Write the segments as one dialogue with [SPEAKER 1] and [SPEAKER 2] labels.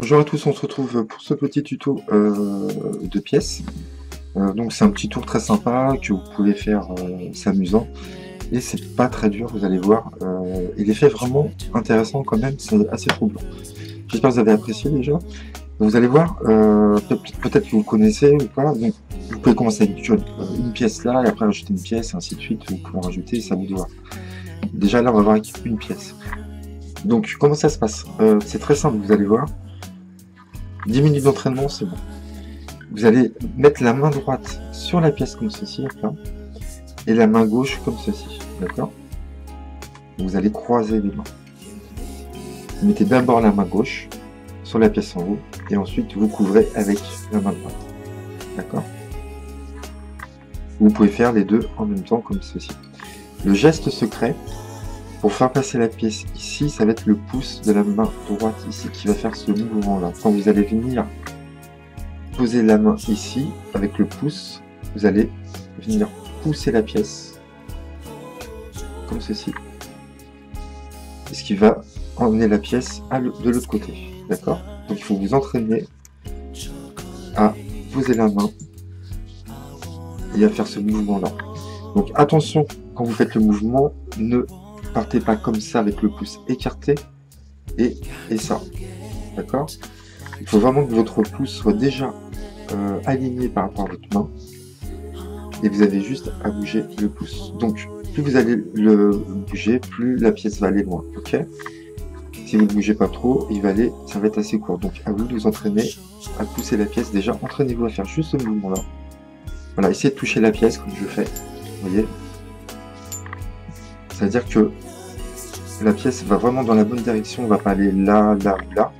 [SPEAKER 1] Bonjour à tous, on se retrouve pour ce petit tuto de pièces. Donc c'est un petit tour très sympa que vous pouvez faire, c'est amusant. Et c'est pas très dur, vous allez voir. Et l'effet vraiment intéressant quand même, c'est assez troublant. J'espère que vous avez apprécié déjà. Vous allez voir, peut-être que vous connaissez ou pas. Donc, vous pouvez commencer avec une pièce là, et après rajouter une pièce, et ainsi de suite. Vous pouvez en rajouter, ça vous de voir. Déjà là, on va voir avec une pièce. Donc, comment ça se passe? C'est très simple, vous allez voir. 10 minutes d'entraînement, c'est bon. Vous allez mettre la main droite sur la pièce comme ceci, là, et la main gauche comme ceci, d'accord? Vous allez croiser les mains. Vous mettez d'abord la main gauche sur la pièce en haut, et ensuite vous couvrez avec la main droite, d'accord? Vous pouvez faire les deux en même temps comme ceci. Le geste secret, pour faire passer la pièce ici, ça va être le pouce de la main droite ici qui va faire ce mouvement-là. Quand vous allez venir poser la main ici, avec le pouce, vous allez venir pousser la pièce, comme ceci. Et ce qui va emmener la pièce de l'autre côté, d'accord? Donc il faut vous entraîner à poser la main et à faire ce mouvement-là. Donc attention, quand vous faites le mouvement, ne partez pas comme ça avec le pouce écarté et ça, d'accord? Il faut vraiment que votre pouce soit déjà aligné par rapport à votre main et vous avez juste à bouger le pouce. Donc plus vous allez le bouger, plus la pièce va aller loin, ok? Si vous ne bougez pas trop, ça va être assez court. Donc à vous de vous entraîner à pousser la pièce. Déjà, entraînez-vous à faire juste ce mouvement-là. Voilà, essayez de toucher la pièce comme je fais, vous voyez? C'est-à-dire que la pièce va vraiment dans la bonne direction, on ne va pas aller là, là ou là.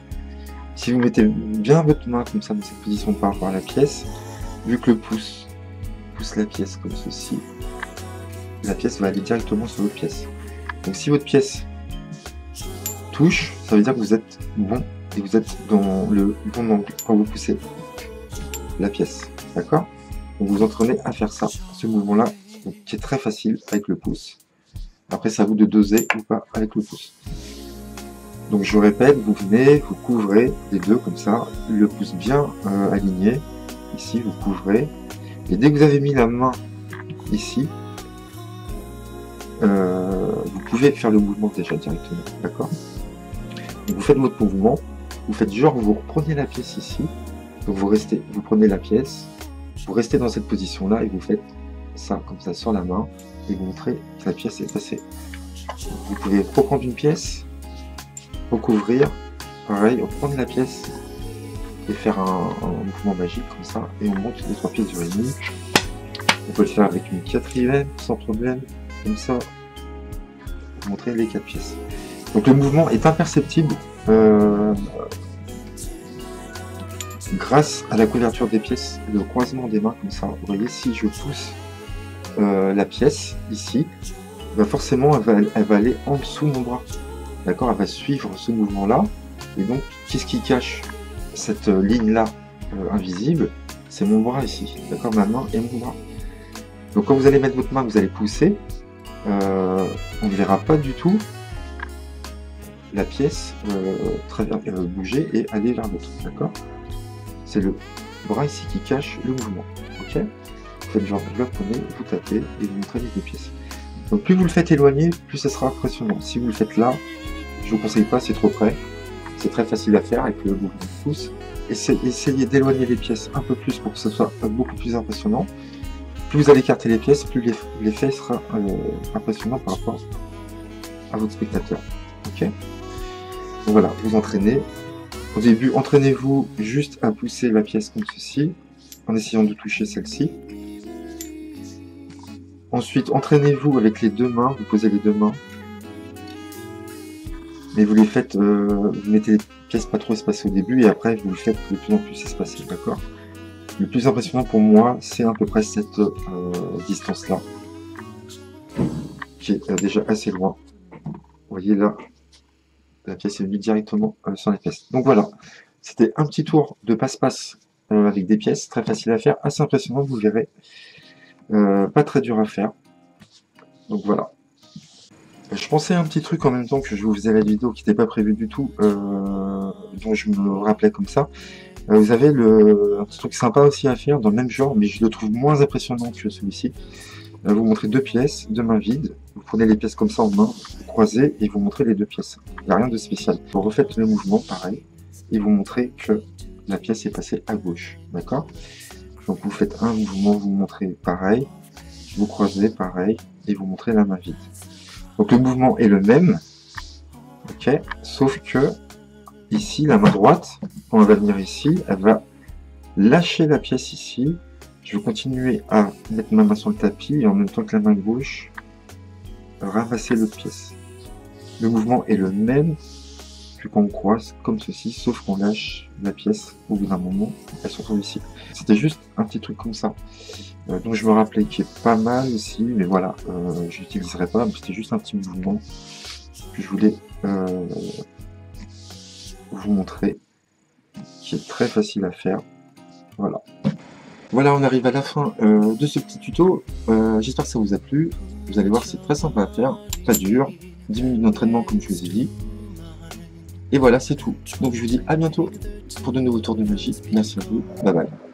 [SPEAKER 1] Si vous mettez bien votre main comme ça dans cette position par rapport à la pièce, vu que le pouce pousse la pièce comme ceci, la pièce va aller directement sur votre pièce. Donc si votre pièce touche, ça veut dire que vous êtes bon et vous êtes dans le bon angle quand vous poussez la pièce, d'accord? Donc vous entraînez à faire ça, ce mouvement-là, qui est très facile avec le pouce. Après, c'est à vous de doser ou pas avec le pouce. Donc je répète, vous venez, vous couvrez les deux comme ça, le pouce bien aligné. Ici, vous couvrez. Et dès que vous avez mis la main ici, vous pouvez faire le mouvement déjà directement, d'accord? Donc vous faites votre mouvement, vous faites genre vous reprenez la pièce ici, donc vous prenez la pièce, vous restez dans cette position-là et vous faites ça comme ça sur la main et vous montrez que la pièce est passée. Vous pouvez reprendre une pièce, recouvrir, pareil, reprendre la pièce et faire un mouvement magique comme ça et on monte les 3 pièces du réuni. On peut le faire avec une 4e sans problème, comme ça, vous montrez les 4 pièces. Donc le mouvement est imperceptible grâce à la couverture des pièces et le croisement des mains comme ça. Vous voyez, si je pousse la pièce ici, bah forcément elle va aller en dessous de mon bras. D'accord, elle va suivre ce mouvement-là. Et donc, qu'est-ce qui cache cette ligne-là invisible? C'est mon bras ici. D'accord, ma main et mon bras. Donc quand vous allez mettre votre main, vous allez pousser. On ne verra pas du tout la pièce bouger et aller vers l'autre. D'accord? C'est le bras ici qui cache le mouvement. Ok? Vous faites genre, vous la prenez, vous tapez et vous montrez les deux pièces. Donc plus vous le faites éloigner, plus ça sera impressionnant. Si vous le faites là, je vous conseille pas, c'est trop près. C'est très facile à faire avec le mouvement de pouce. Essayez d'éloigner les pièces un peu plus pour que ce soit beaucoup plus impressionnant. Plus vous allez écarter les pièces, plus l'effet sera impressionnant par rapport à votre spectateur. Ok? Donc voilà, vous entraînez. Au début, entraînez-vous juste à pousser la pièce comme ceci, en essayant de toucher celle-ci. Ensuite, entraînez-vous avec les deux mains, vous posez les deux mains. Mais vous les faites, vous mettez les pièces pas trop espacées au début et après vous les faites de plus en plus espacées, d'accord? Le plus impressionnant pour moi, c'est à peu près cette distance-là, qui est déjà assez loin. Vous voyez là, la pièce est venue directement sur la pièce. Donc voilà, c'était un petit tour de passe-passe avec des pièces, très facile à faire, assez impressionnant, vous verrez. Pas très dur à faire. Donc voilà. Je pensais à un petit truc en même temps que je vous faisais la vidéo qui n'était pas prévu du tout. dont je me rappelais comme ça. Vous avez un petit truc sympa aussi à faire dans le même genre, mais je le trouve moins impressionnant que celui-ci. Vous montrez 2 pièces, 2 mains vides. Vous prenez les pièces comme ça en main, vous croisez et vous montrez les 2 pièces. Il n'y a rien de spécial. Vous refaites le mouvement pareil et vous montrez que la pièce est passée à gauche. D'accord? Donc vous faites un mouvement, vous montrez pareil, vous croisez pareil et vous montrez la main vide. Donc le mouvement est le même, ok, sauf que ici, la main droite, quand elle va venir ici, elle va lâcher la pièce ici. Je vais continuer à mettre ma main sur le tapis et en même temps que la main gauche, ramasser l'autre pièce. Le mouvement est le même, puis qu'on croise comme ceci, sauf qu'on lâche la pièce au bout d'un moment, elle se retrouve ici. C'était juste un petit truc comme ça. Donc je me rappelais qu'il est pas mal aussi, mais voilà, je l'utiliserai pas, c'était juste un petit mouvement que je voulais vous montrer, qui est très facile à faire. Voilà. Voilà, on arrive à la fin de ce petit tuto. J'espère que ça vous a plu. Vous allez voir, c'est très sympa à faire, pas dur, 10 minutes d'entraînement comme je vous ai dit. Et voilà, c'est tout. Donc je vous dis à bientôt pour de nouveaux tours de magie. Merci à vous. Bye bye.